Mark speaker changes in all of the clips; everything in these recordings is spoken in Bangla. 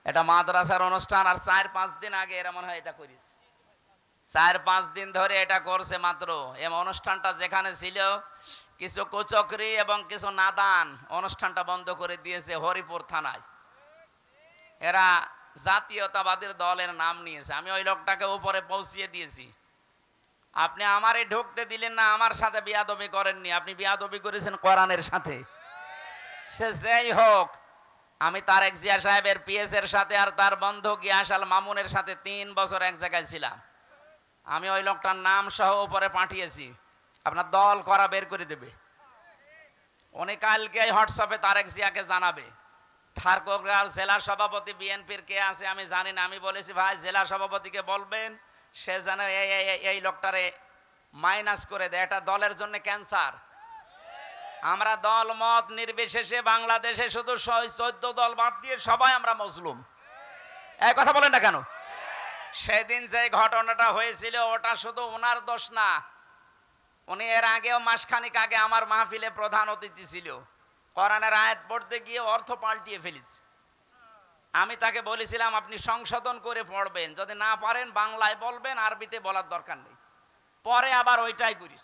Speaker 1: এটা মাদ্রাসার অনুষ্ঠান, আর 4-5 দিন আগে এরা মনে হয় এটা করিস, 4-5 দিন ধরে এটা করছে মাত্র। এই অনুষ্ঠানটা যেখানে ছিল কিছু কুচক্রি এবং কিছু নাদান অনুষ্ঠানটা বন্ধ করে দিয়েছে হরিপুর থানায়। এরা জাতীয়তাবাদীর দলের নাম নিয়েছে। আমি ওই লোকটাকে উপরে পৌঁছিয়ে দিয়েছি। আপনি আমারে ঢুকতে দিলেন না, আমার সাথে বিয়াদবি করেননি, আপনি বিয়াদবি করেছেন কোরআনের সাথে। সে যেই হোক, আমি তারেক জিয়া সাহেবের পিএস এর সাথে আর তার বন্ধু গিয়াসাল মামুনের সাথে 3 বছর এক জায়গায় ছিলাম। আমি ওই লোকটার নাম সহ উপরে পাঠিয়েছি, আপনার দল করা বের করে দেবে। উনি কালকে হোয়াটসঅ্যাপে তারেক জিয়াকে জানাবে। ঠাকুরগাঁও জেলা সভাপতি বিএনপির কে আছে আমি জানি না, আমি বলেছি ভাই জেলা সভাপতিকে বলবেন সে যেন এই লোকটারে মাইনাস করে দেয়, এটা দলের জন্য ক্যান্সার। আমরা দল মত নির্বিশেষে বাংলাদেশে শুধু 14 দল বাদ দিয়ে সবাই আমরা মজলুম। এই কথা বলেন না কেন? সেদিন যে ঘটনাটা হয়েছিল ওটা শুধু ওনার দোষ না, উনি এর আগেও মাসখানিক আগে আমার মাহফিলে প্রধান অতিথি ছিল, কোরআনের আয়াত পড়তে গিয়ে অর্থ পাল্টিয়ে ফেলেছে। আমি তাকে বলেছিলাম আপনি সংশোধন করে পড়বেন, যদি না পারেন বাংলায় বলবেন, আরবিতে বলার দরকার নেই। পরে আবার ওইটাই করিস।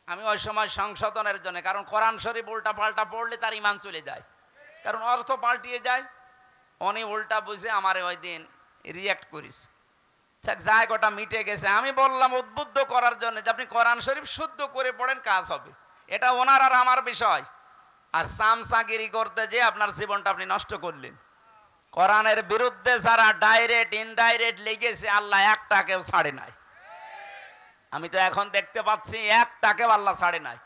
Speaker 1: আমি ওই সময় সংশোধনের জন্য, কারণ কোরআন শরীফ উল্টা পাল্টা পড়লে তার ইমান চলে যায়, কারণ অর্থ পাল্টিয়ে যায়। উনি উল্টা বুঝে আমারে ওই দিন রিয়াক্ট করিস। যাই গোটা মিটে গেছে। আমি বললাম উদ্বুদ্ধ করার জন্য যে আপনি কোরআন শরীফ শুদ্ধ করে পড়েন, কাজ হবে। এটা ওনার আর আমার বিষয়। আর সামসাগিরি করতে যে আপনার জীবনটা আপনি নষ্ট করলেন। কোরআনের বিরুদ্ধে যারা ডাইরেক্ট ইনডাইরেক্ট লেগেছে আল্লাহ একটাকেও ছাড়ে নাই। আমি তো এখন দেখতে পাচ্ছি একটাকেও আল্লাহ ছাড়ে নাই।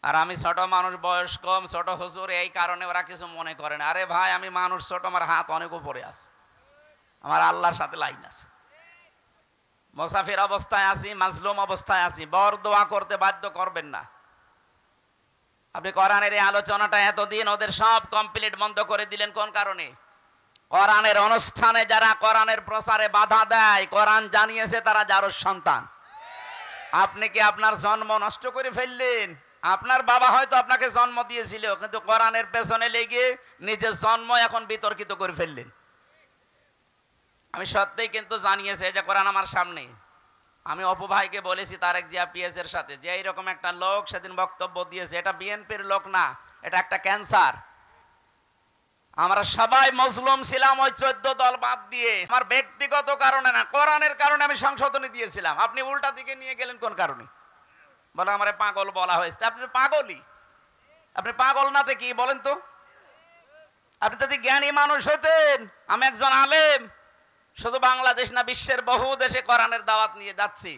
Speaker 1: আর আমি ছোট মানুষ, বয়স কম, ছোট হুজুর, এই কারণে ওরা কিছু মনে করে না। আরে ভাই আমি মানুষ ছোট, আমার হাত অনেক উপরে আছে, আমার আল্লাহর সাথে লাইন আছে। মুসাফির অবস্থায় আছি, মাজলুম অবস্থায় আছি, বর দোয়া করতে বাধ্য করবেন না। আপনি কোরআনের এই আলোচনাটা এতদিন ওদের সব কমপ্লিট বন্ধ করে দিলেন কোন কারণে? কোরআনের অনুষ্ঠানে যারা কোরআনের প্রচারে বাধা দেয়, কোরআন জানিয়েছে তারা যার সন্তান। আপনি কি আপনার জন্ম নষ্ট করে ফেললেন? আপনার বাবা হয়তো আপনাকে জন্ম দিয়েছিল, কিন্তু কোরআনের পেছনে লেগে নিজের জন্ম এখন বিতর্কিত করে ফেললেন। আমি সত্যিই কিন্তু জানিয়েছে যে কোরআন আমার সামনে। আমি অপু ভাইকে বলেছি তারেক জিয়া পিএস এর সাথে যে এইরকম একটা লোক সেদিন বক্তব্য দিয়েছে, এটা বিএনপির লোক না, এটা একটা ক্যান্সার। আমরা সবাই মজলুম ছিলাম ওই 14 দল বাদ দিয়ে, আমার ব্যক্তিগত কারণে না, কোরআনের কারণে আমি সংশোধনী দিয়েছিলাম। আপনি উল্টা দিকে নিয়ে গেলেন কোন কারণে? বলে আমারে পাগল বলা হয়েছে। আপনি পাগলই, আপনি পাগল না তো কি বলেন তো? আপনি যদি জ্ঞানী মানুষ হতেন, আমি একজন আলেম, শুধু বাংলাদেশ না বিশ্বের বহু দেশে কোরআনের দাওয়াত নিয়ে যাচ্ছি,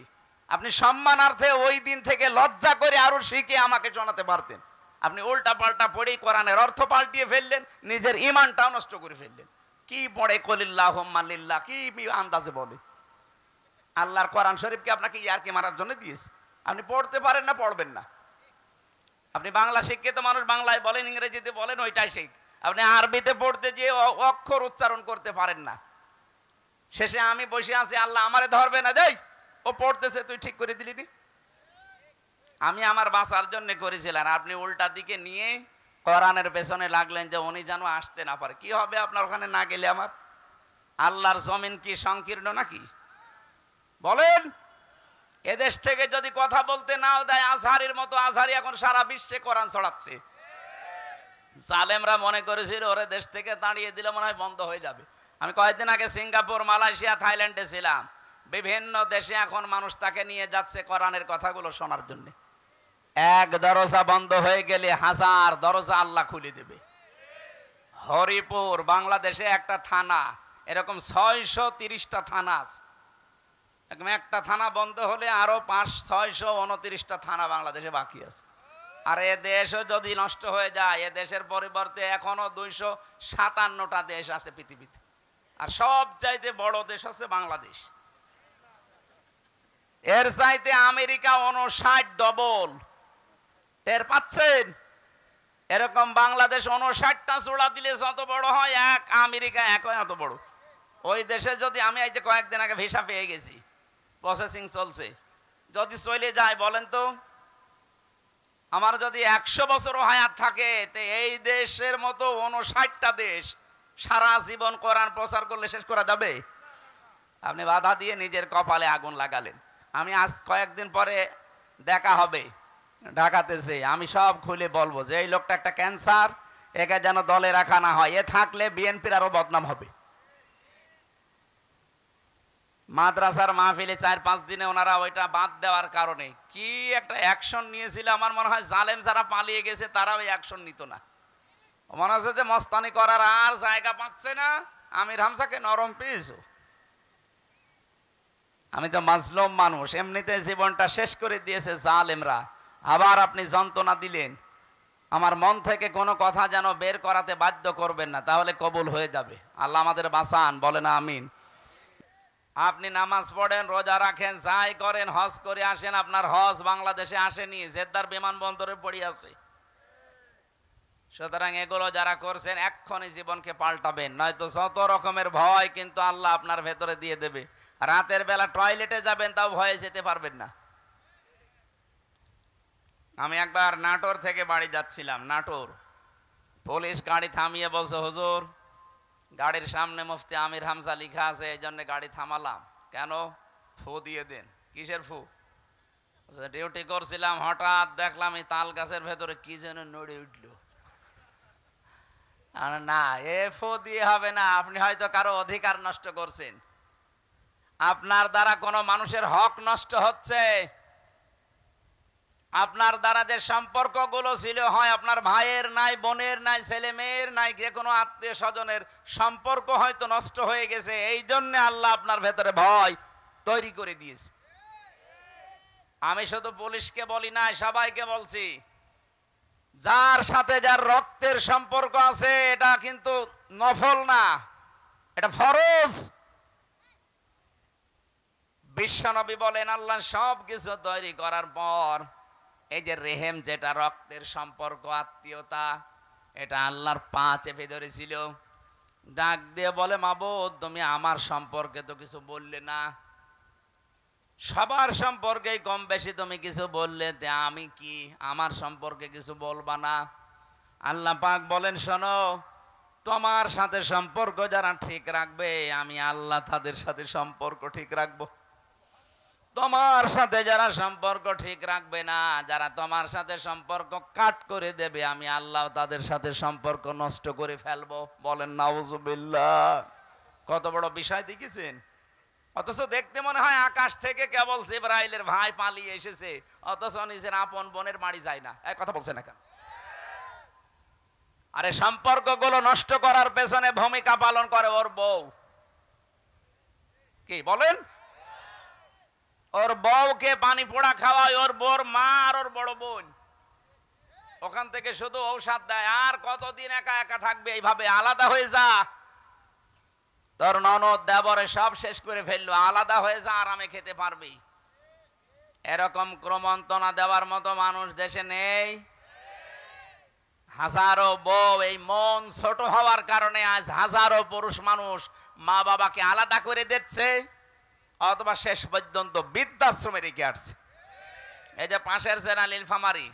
Speaker 1: আপনি সম্মানার্থে ওই দিন থেকে লজ্জা করে আরো শিখে আমাকে জানাতে পারতেন। আপনি উল্টা পাল্টা পড়ে কোরআনের অর্থ পাল্টিয়ে ফেললেন, নিজের ঈমানটাও নষ্ট করে ফেললেন। কি পড়ে কলিল্লাহুম্মা লিল্লাহ, কি আন্দাজে বলে? আল্লাহর কোরআন শরীফকে আপনাকে ইয়ারকি মারার জন্য দিয়েছে। আপনি পড়তে পারেন না, পড়বেন না। আপনি বাংলা শিক্ষিত মানুষ, বাংলায় বলেন, ইংরেজিতে বলেন, ওইটাই শিখ। আপনি আরবিতে পড়তে গিয়ে অক্ষর উচ্চারণ করতে পারেন না। শেষে আমি বসে আছি, আল্লাহ আমারে ধরবে না, যাই ও পড়তেছে তুই ঠিক করে দিলি নি। আমি আমার বাঁচার জন্য করেছিলাম, আপনি উল্টা দিকে নিয়ে কোরআনের পেছনে লাগলেন যে উনি যেন আসতে না পারে। কি হবে আপনার ওখানে না গেলে? আমার আল্লাহর জমিন কি সংকীর্ণ নাকি? বলেন। এদেশ থেকে যদি কথা বলতে নাও দেয়, আজহারির মতো আজহারি এখন সারা বিশ্বে কোরআন ছড়াচ্ছে। জালেমরা মনে করেছিল ওরে দেশ থেকে তাড়িয়ে দিলে মনে হয় বন্ধ হয়ে যাবে। আমি কয়েকদিন আগে সিঙ্গাপুর, মালয়েশিয়া, থাইল্যান্ডে ছিলাম। বিভিন্ন দেশে এখন মানুষ তাকে নিয়ে যাচ্ছে কোরআনের কথাগুলো শোনার জন্য। এক দরজা বন্ধ হয়ে গেলে 1000 দরজা আল্লাহ খুলে দেবে। হরিপুর বাংলাদেশে একটা থানা, এরকম 630টা থানা আছে। একটা থানা বন্ধ হলে আরো 500-629টা থানা বাংলাদেশে বাকি আছে। আর এ দেশও যদি নষ্ট হয়ে যায়, এ দেশের পরিবর্তে এখনো 257টা দেশ আছে পৃথিবীতে। আর সব চাইতে বড় দেশ আছে বাংলাদেশ। এর চাইতে আমেরিকা 59 ডবল। টের পাচ্ছেন? এরকম বাংলাদেশ 59টা চূড়া দিলে যত বড় হয়, এক আমেরিকা একই এত বড়। ওই দেশে যদি আমি এই যে কয়েকদিন আগে ভিসা পেয়ে গেছি, প্রসেসিং চলছে, যদি চলে যায় বলেন তো, আমার যদি 100 বছর হায়াত থাকে, তো এই দেশের মতো 59টা দেশ সারা জীবন কোরআন প্রচার করলে শেষ করা যাবে? আপনি বাধা দিয়ে নিজের কপালে আগুন লাগালেন। আমি আজ কয়েকদিন পরে দেখা হবে ঢাকাতেছে, আমি সব খুলে বলবো যে এই লোকটা একটা ক্যান্সার, একে যেন দলে রাখা না হয়। এ থাকলে বিএনপির আরো বদনাম হবে। মাদ্রাসার মাহফিলে 4-5 দিনে ওনারা ওইটা বাদ দেওয়ার কারণে কি একটা অ্যাকশন নিয়েছিল। আমার মনে হয় জালেম যারা পালিয়ে গেছে তারা ওই অ্যাকশন নিত না। মনে হচ্ছে যে মস্তানি করার আর জায়গা পাচ্ছে না, আমির হামজাকে নরম পেয়েছো। আমি তো মাজলুম মানুষ, এমনিতে জীবনটা শেষ করে দিয়েছে জালেমরা, আবার আপনি যন্ত্রণা দিলেন। আমার মন থেকে কোনো কথা যেন বের করাতে বাধ্য করবেন না, তাহলে কবুল হয়ে যাবে। আল্লাহ আমাদের বাঁচান, বলে না আমিন। আপনি নামাজ পড়েন, রোজা রাখেন, যাই করেন, হজ করে আসেন, আপনার হজ বাংলাদেশে আসেনি, জেদ্দার বিমানবন্দরে পড়ে আছে। সুতরাং এগুলো যারা করছেন এক্ষুনি জীবনকে পাল্টাবেন, নয়তো যত রকমের ভয় কিন্তু আল্লাহ আপনার ভেতরে দিয়ে দেবে। রাতের বেলা টয়লেটে যাবেন, তাও ভয়ে যেতে পারবেন না। আমি একবার নাটোর থেকে বাড়ি যাচ্ছিলাম, নাটোর পুলিশ গাড়ি থামিয়ে বলছে, হুজুর গাড়ির সামনে মুফতি আমির হামজা লেখা আছে, এই জন্য গাড়ি থামালাম। কেন? ফু দিয়ে দেন। কিসের ফু? ডিউটি করছিলাম, হঠাৎ দেখলাম এই তাল গাছের ভেতরে কি যেন নড়ে উঠল। না, এ ফু দিয়ে হবে না, আপনি হয়তো কারো অধিকার নষ্ট করছেন। আপনার দ্বারা কোনো মানুষের হক নষ্ট হচ্ছে। আপনার দ্বারা যে সম্পর্কগুলো ছিল, হয় আপনার ভাইয়ের নাই, বোনের নাই, ছেলে মেয়ের নাই, যে কোনো আত্মীয় স্বজনের সম্পর্ক হয়তো নষ্ট হয়ে গেছে। এই জন্য আল্লাহ আপনার ভেতরে ভয় তৈরি করে দিয়েছে। আমি শুধু পুলিশকে বলি না, সবাইকে বলছি, যার সাথে যার রক্তের সম্পর্ক আছে এটা কিন্তু নফল না, এটা ফরজ। বিশ্বনবী বলেন, আল্লাহ সব কিছু তৈরি করার পর এই যে রেহেম, যেটা রক্তের সম্পর্ক, আত্মীয়তা, এটা আল্লাহর পা চেপে ধরেছিল। ডাক দিয়ে বলে, মাবুদ তুমি আমার সম্পর্কে তো কিছু বললে না, সবার সম্পর্কে কম বেশি তুমি কিছু বললে, তে আমি কি আমার সম্পর্কে কিছু বলবা না? আল্লাহ পাক বলেন, শোনো, তোমার সাথে সম্পর্ক যারা ঠিক রাখবে আমি আল্লাহ তাদের সাথে সম্পর্ক ঠিক রাখবো। তোমার সাথে যারা সম্পর্ক ঠিক রাখবে না, যারা তোমার সাথে সম্পর্ক কাট করে দেবে, আমি আল্লাহ তাদের সাথে সম্পর্ক নষ্ট করে ফেলবো। বলেন নাউজুবিল্লাহ। কত বড় বিষয় দেখেছেন? অথচ দেখতে মনে হয় আকাশ থেকে কেবল জিবরাইলের ভাই পালিয়ে এসেছে, অথচ নিজের আপন বোনের বাড়ি যায় না। এক কথা বলছে না কেন? আরে সম্পর্কগুলো নষ্ট করার পেছনে ভূমিকা পালন করে ওর বউ। কি বলেন? ওর বউকে পানি পোড়া খাওয়ায় ওর বউর মা আর ওর বড় বোন। ওখান থেকে শুধু ঔষধ দেয়। আর কতদিন একা একা থাকবে এইভাবে? আলাদা হয়ে যা, তোর ননদ দেবরে সব শেষ করে ফেললো, আলাদা হয়ে যা, আরামে খেতে পারবি। এরকম ক্রমন্তনা দেওয়ার মতো মানুষ দেশে নেই। হাজারো বউ এই মন ছোট হওয়ার কারণে আজ হাজারো পুরুষ মানুষ মা বাবাকে আলাদা করে দিচ্ছে, অথবা শেষ পর্যন্ত বৃদ্ধাশ্রমে রেখে আসছে। এই যে পাশের জেলা নীলফামারী,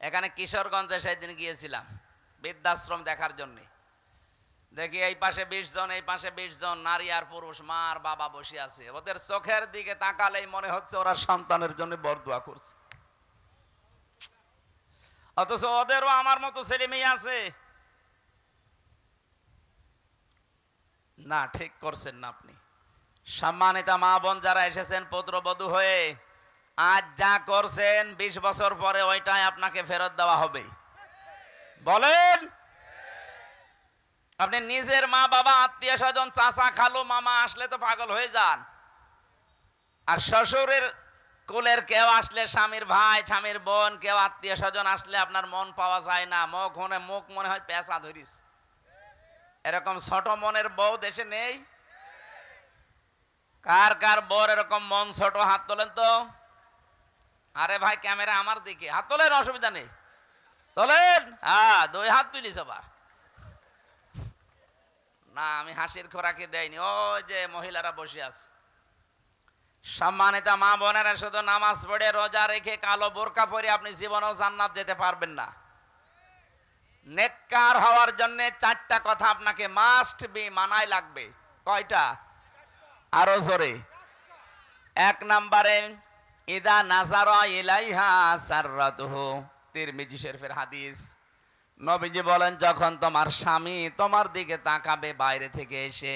Speaker 1: এখানে কিশোরগঞ্জে সেদিন গিয়েছিলাম বৃদ্ধাশ্রম দেখার জন্য। দেখি এই পাশে 20 জন, এই পাশে 20 জন নারী আর পুরুষ, মা আর বাবা বসে আছে। ওদের চোখের দিকে তাকালেই মনে হচ্ছে ওরা সন্তানের জন্য বরদোয়া করছে, অথচ ওদেরও আমার মতো ছেলে মেয়ে আছে। না, ঠিক করছেন না আপনি। সম্মানিত মা বোন যারা এসেছেন পুত্রবধূ হয়ে, আজ যা করছেন 20 বছর পরে ওইটাই আপনাকে ফেরত দেওয়া হবে। বলেন? আপনি নিজের মা বাবা, আত্মীয় স্বজন, চাচা খালু মামা আসলে তো পাগল হয়ে যান, আর শ্বশুরের কুলের কেউ আসলে, স্বামীর ভাই, স্বামীর বোন, কেউ আত্মীয় স্বজন আসলে আপনার মন পাওয়া যায় না, মুখ মনে হয় পেঁচা ধরিস। এরকম ছোট মনের বউ দেশে নেই। কার কার বউর এরকম মন ছোট? হাত তোলেন তো। আরে ভাই, ক্যামেরা আমার দিকে, হাত তোলেন, অসুবিধা নেই, তোলেন। হ্যাঁ, 2 হাত তুলিস আবার। না, আমি হাসির খোরাকি দেয়নি, ওই যে মহিলারা বসে আছে। সম্মানিত মা বোনেরা, শুধু নামাজ পড়ে রোজা রেখে কালো বোরকা পরে আপনি জীবনেও জান্নাত যেতে পারবেন না। নেককার হওয়ার জন্য চারটা কথা আপনাকে মাস্ট বি মানায় লাগবে। কয়টা? আরো জোরে। এক নম্বরে ইদা নাজারা ইলাইহা সাররাতুহু, তিরমিজি শরীফের হাদিস। নবীজি বলেন, যখন তোমার স্বামী তোমার দিকে তাকাবে বাইরে থেকে এসে,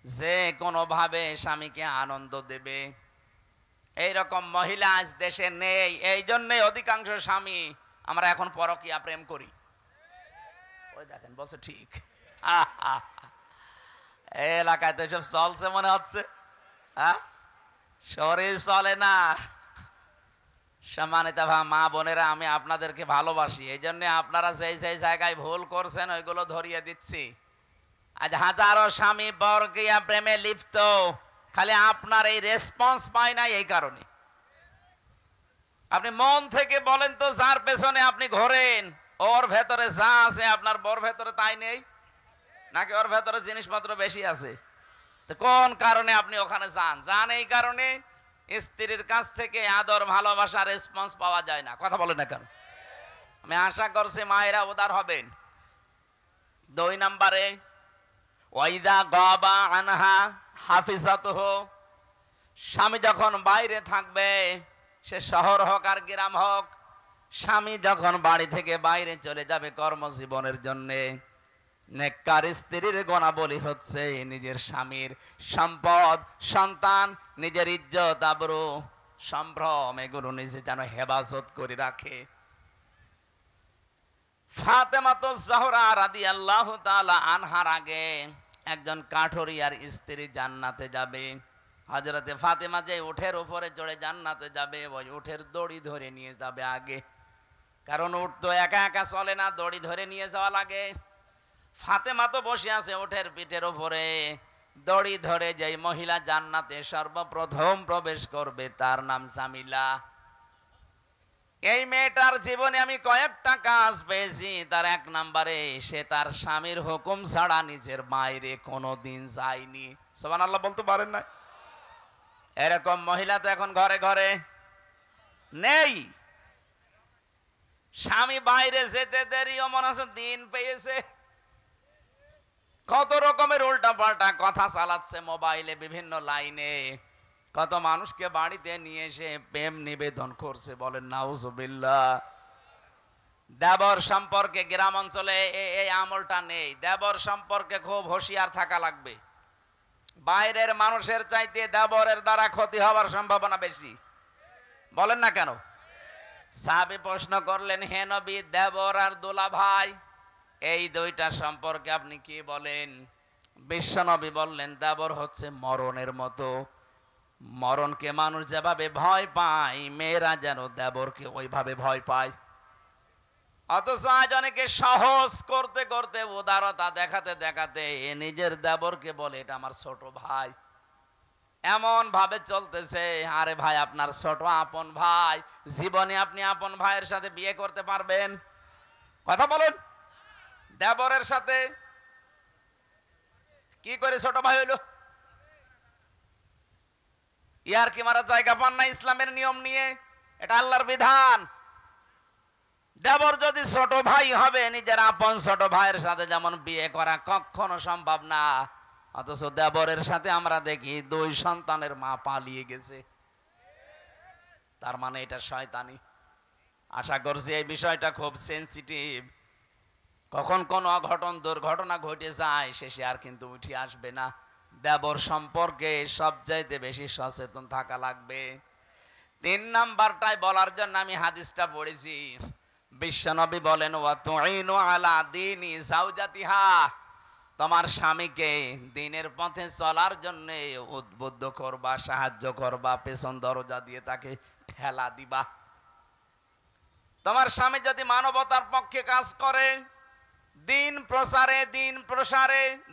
Speaker 1: যে কোনো ভাবে স্বামীকে আনন্দ দেবে, এইরকম মহিলা আজ দেশে নেই। এই জন্যই অধিকাংশ স্বামী আমরা এখন পরকীয়া প্রেম করি। ওই দেখেন বলছে ঠিক। এই এলাকায় তো সব চলছে মনে হচ্ছে, হ্যাঁ? শরীর চলে না। সম্মানিত মা বোনেরা, আমি আপনাদেরকে ভালোবাসি, এই জন্য আপনারা যেই যেই জায়গায় ভুল করছেন ওইগুলো ধরিয়ে দিচ্ছি। আজ হাজারো স্বামী পরকীয়া প্রেমে লিপ্ত, খালি আপনার এই রেসপন্স পায় না এই কারণে। আপনি মন থেকে বলেন তো, যার পেছনে আপনি ঘোরেন ওর ভেতরে যা আছে আপনার বর ভেতরে তাই নেই, নাকি ওর ভেতরে জিনিসপত্র বেশি আছে? তো কোন কারণে আপনি ওখানে যান? এই কারণে স্ত্রীর কাছ থেকে আদর ভালোবাসা রেসপন্স পাওয়া যায় না। কথা বলেন না কেন? আমি আশা করছি মায়েরা উদার হবেন। 2 নম্বরে ওয়াইদা গাবা আনহা হাফিজাতুহু, স্বামী যখন বাইরে থাকবে, সে শহর হোক আর গ্রাম হোক, স্বামী যখন বাড়ি থেকে বাইরে চলে যাবে কর্মজীবনের জন্যে, নেককার স্ত্রীর গুণাবলী হচ্ছে নিজের স্বামীর সম্পদ, সন্তান, নিজের ইজ্জত, আবরু, সম্ভ্রম, এগুলো নিজে যেন হেফাজত করে রাখে। ফাতেমাতুজ জাহরা রাদিয়াল্লাহু তাআলা আনহার আগে একজন কাঠুরিয়ার স্ত্রী জান্নাতে যাবে। হযরতে ফাতেমা যে উঠের উপরে চড়ে জান্নাতে যাবে, ওই উঠের দড়ি ধরে নিয়ে যাবে আগে, কারণ উঠ তো একা একা চলে না, দড়ি ধরে নিয়ে যাওয়া লাগে। ফাতেমা তো বসে আছে উঠের পিঠের উপরে, দড়ি ধরে যেই মহিলা জান্নাতে সর্বপ্রথম প্রবেশ করবে তার নাম জামিলা। এই মেয়েটার জীবনে আমি কয়েকটা কাজ পেয়েছি। তার 1 নম্বরে, সে তার স্বামীর হুকুম ছাড়া নিজের বাইরে কোনোদিন যায়নি। সুবহানাল্লাহ বলতে পারেন না? এরকম মহিলা তো এখন ঘরে ঘরে নেই। স্বামী বাইরে যেতে দেরিও মনে হচ্ছে দিন পেয়েছে। কত রকমের উল্টা পাল্টা কথা চালাচ্ছে মোবাইলে, বিভিন্ন লাইনে। কত মানুষকে বাড়িতে নিয়ে এসে প্রেম নিবেদন করছে, বলেন নাউজুবিল্লাহ। দেবর সম্পর্কে গ্রাম অঞ্চলে এই আমলটা নেই। দেবর সম্পর্কে খুব হুঁশিয়ার থাকা লাগবে। বাইরের মানুষের চাইতে দেবরের দ্বারা ক্ষতি হওয়ার সম্ভাবনা বেশি। বলেন না কেন? সাহাবী প্রশ্ন করলেন, হে নবী, দেবর আর দোলা ভাই এই দুইটা সম্পর্কে আপনি কি বলেন? বিশ্বনবী বললেন, দেবর হচ্ছে মরণের মতো। মরণকে মানুষ যেভাবে ভয় পায়, মেয়েরা যেন দেবরকে ওইভাবে ভয় পায়। অথচ আজ অনেকে সহজ করতে করতে, উদারতা দেখাতে দেখাতে নিজের দেবরকে বলে এটা আমার ছোট ভাই। এমন ভাবে চলতেছে। আরে ভাই, আপনার ছোট আপন ভাই, জীবনে আপনি আপন ভাইয়ের সাথে বিয়ে করতে পারবেন? কথা বলেন। দেবরের সাথে কি করে ছোট ভাই হইল? ইয়ার কি মারা জায়গা পান না ইসলামের নিয়ম নিয়ে? এটা আল্লাহর বিধান। দেবর যদি ছোট ভাই হবে, নিজের আপন ছোট ভাইয়ের সাথে যেমন বিয়ে করা কখনো সম্ভব না, অথচ দেবরের সাথে আমরা দেখি 2 সন্তানের মা পালিয়ে গেছে। তার মানে এটা শয়তানি। আশা করছি এই বিষয়টা খুব সেনসিটিভ। কখন কোন অঘটন দুর্ঘটনা ঘটে যায়, শেষে আর কিন্তু উঠে আসবে না। দেবর সম্পর্কে সবচাইতে বেশি সচেতন থাকা লাগবে। 3 নাম্বারটাই বলার জন্য আমি হাদিসটা পড়েছি। বিশ্বনবী বলেন, ওয়া তুইনু আলা দীনি যাওজাতিহা, তোমার স্বামীকে দ্বীনের পথে চলার জন্য উদ্বুদ্ধ করবা, সাহায্য করবা, পেছন দরজা দিয়ে তাকে ঠেলা দিবা। তোমার স্বামী যদি মানবতার পক্ষে কাজ করে, দিন প্রসারে,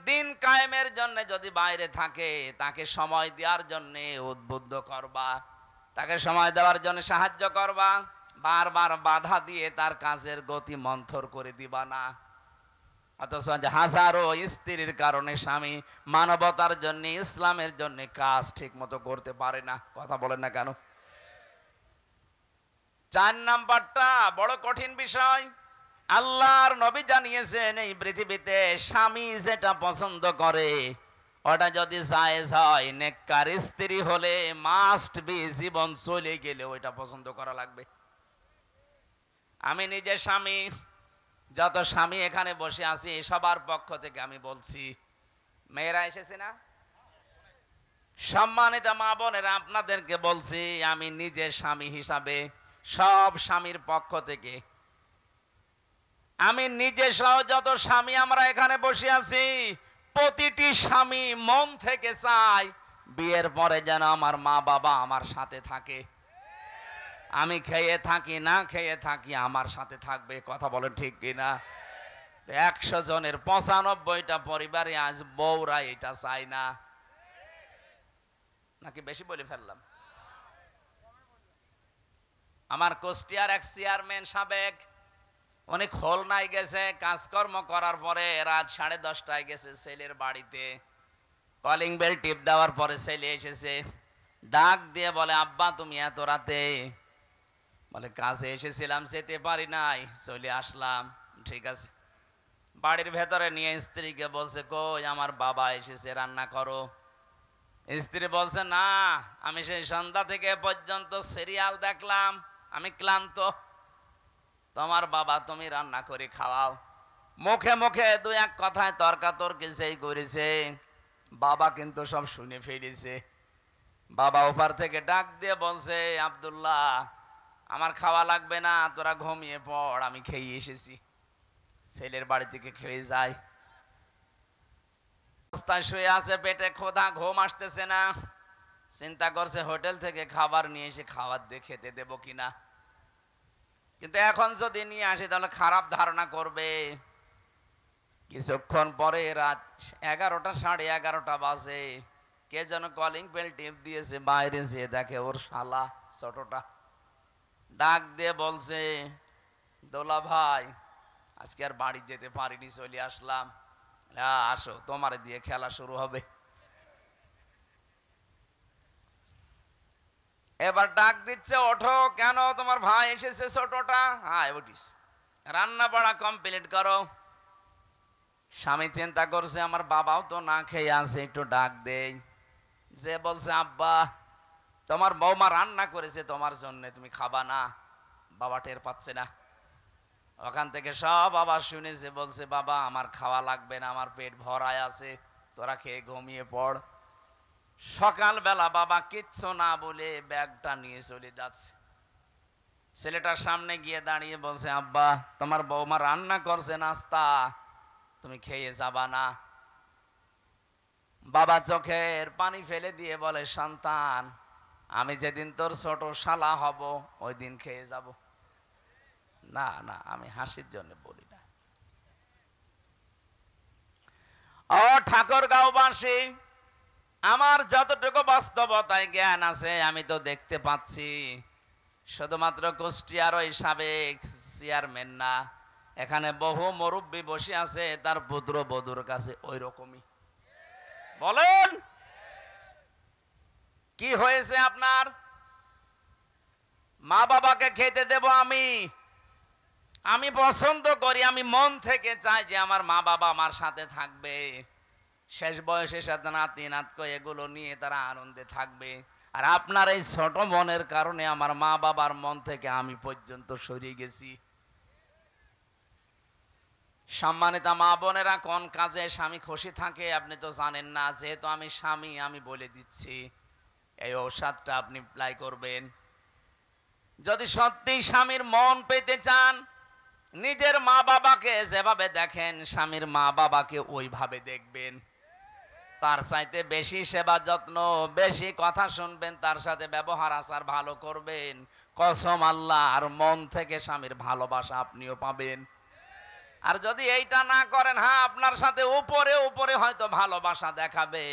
Speaker 1: দিন কায়েমের জন্য যদি বাইরে থাকে, তাকে সময় দেওয়ার জন্য উদ্বুদ্ধ করবা, তাকে সময় দেওয়ার জন্য সাহায্য করবা, বারবার বাধা দিয়ে তার কাজের গতি মন্থর করে দিবা না। অথচ হাজারো স্ত্রীর কারণে স্বামী মানবতার জন্য, ইসলামের জন্য কাজ ঠিক মতো করতে পারে না। কথা বলেন না কেন? 4 নাম্বারটা বড় কঠিন বিষয়। আল্লাহর নবী জানিয়েছেন এই পৃথিবীতে স্বামী যেটা পছন্দ করে ওটা যদি জায়েজ হয়, নেককার স্ত্রী হলে মাস্ট বি, জীবন চলে গেলে ওইটা পছন্দ করা লাগবে। আমি নিজে স্বামী, যত স্বামী এখানে বসে আছি সবার পক্ষ থেকে আমি বলছি, মেয়েরা এসেছে না, সম্মানিত মা বোনেরা, আপনাদেরকে বলছি আমি নিজে স্বামী হিসাবে সব স্বামীর পক্ষ থেকে, আমি নিজে সহ যত স্বামী আমরা এখানে বসে আছি, প্রতিটি স্বামী মন থেকে চাই বিয়ের পরে যেন আমার মা বাবা আমার সাথে থাকে। আমি খেয়ে থাকি না খেয়ে থাকি আমার সাথে থাকবে। কথা বলেন ঠিক কিনা? 100 জনের 95টা পরিবারে আজ বউরা এটা চায় না, নাকি বেশি বলে ফেললাম? আমার কুষ্টিয়ার এক চেয়ারম্যান সাবেক, উনি খুলনায় গেছে কাজকর্ম করার পরে রাত 10:30টায় গেছে ছেলের বাড়িতে। কলিং বেল টিপ দেওয়ার পরে ছেলে এসেছে, ডাক দিয়ে বলে, আব্বা তুমি এত রাতে? বলে কাজে এসেছিলাম, যেতে পারি নাই, চলে আসলাম। ঠিক আছে। বাড়ির ভেতরে নিয়ে স্ত্রীকে বলছে, কই আমার বাবা এসেছে, রান্না করো। স্ত্রী বলছে, না আমি সেই সন্ধ্যা থেকে পর্যন্ত সিরিয়াল দেখলাম, আমি ক্লান্ত, তোমার বাবা তুমি রান্না করে খাওয়াও। মুখে মুখে দু এক কথায় তর্কাতর্কি যেই করেছে, বাবা কিন্তু সব শুনে ফেলেছে। বাবা ওপার থেকে ডাক দিয়ে বলছে, আব্দুল্লাহ আমার খাওয়া লাগবে না, তোরা ঘুমিয়ে পড়, আমি খেয়ে এসেছি। ছেলের বাড়ি থেকে খেয়ে যায়, অবস্থায় শুয়ে আছে, পেটে ক্ষুধা, ঘুম আসতেছে না, চিন্তা করছে হোটেল থেকে খাবার নিয়ে এসে খাবার দিয়ে খেতে দেবো কিনা। কিন্তু এখন যদি নিয়ে আসি তাহলে খারাপ ধারণা করবে। কিছুক্ষণ পরে রাত 11টা 11:30 বাজে, কে যেন কলিং বেল টিপ দিয়েছে, বাইরে যেয়ে দেখে ওর শালা ছোটটা ডাক দিয়ে বলছে, দোলা ভাই আজকে আর বাড়ি যেতে পারিনি, চলে আসলাম। আসো তোমার দিয়ে খেলা শুরু হবে। এবার ডাক দিচ্ছে, ওঠো, কেন তোমার ভাই এসেছে ছোটটা? হ্যাঁ উঠিস, রান্না বাড়া কমপ্লিট করো। স্বামী চিন্তা করছে আমার বাবাও তো না খেয়ে আছে, একটু ডাক দেই। যে বলছে, আব্বা তোমার বৌমা রান্না করেছে তোমার জন্য, তুমি খাবা না? বাবা টের পাচ্ছে না, ওখান থেকে সব আবার শুনেছে, বলছে বাবা আমার খাওয়া লাগবে না, আমার পেট ভরায় আছে, তোরা খেয়ে ঘুমিয়ে পড়। সকালবেলা বাবা কিচ্ছু না বলে ব্যাগটা নিয়ে চলে যাচ্ছে। ছেলেটার সামনে গিয়ে দাঁড়িয়ে বলছে, আব্বা তোমার বৌমা রান্না করছে নাস্তা, তুমি খেয়ে যাবা না? বাবা চোখের পানি ফেলে দিয়ে বলে, সন্তান আমি যেদিন তোর ছোট শালা হব ওই দিন খেয়ে যাব। না না, আমি হাসির জন্য বলি না। ও ঠাকুরগাঁওবাসী, আমার যতটুকু বাস্তবতায় জ্ঞান আছে আমি তো দেখতে পাচ্ছি, শুধুমাত্র কুষ্টিয়ার ওই সাবেক চেয়ারম্যান না, এখানে বহু মুরব্বী বসে আছে, তার পুত্র বধূর কাছে ওই রকমই। বলেন কি হয়েছে আপনার? মা বাবাকে খেতে দেব আমি পছন্দ করি, আমি মন থেকে চাই যে আমার মা বাবা আমার সাথে থাকবে, শেষ বয়সের সাথে নাতি নাতক এগুলো নিয়ে তারা আনন্দে থাকবে। আর আপনার এই ছোট মনের কারণে আমার মা বাবার মন থেকে আমি পর্যন্ত সরে গেছি। সম্মানিত মা বোনেরা, কোন কাজে স্বামী খুশি থাকে আপনি তো জানেন না, যেহেতু আমি স্বামী আমি বলে দিচ্ছি, এই ঔষধটা আপনি অ্যাপ্লাই করবেন। যদি সত্যি স্বামীর মন পেতে চান, নিজের মা বাবাকে যেভাবে দেখেন স্বামীর মা বাবাকে ওইভাবে দেখবেন, তার চাইতে বেশি সেবা যত্ন, বেশি কথা শুনবেন, তার সাথে ব্যবহার আচার ভালো করবেন, কসম আল্লাহ, আর মন থেকে স্বামীর ভালোবাসা আপনিও পাবেন। আর যদি এইটা না করেন, হ্যাঁ আপনার সাথে উপরে উপরে হয়তো ভালোবাসা দেখাবে,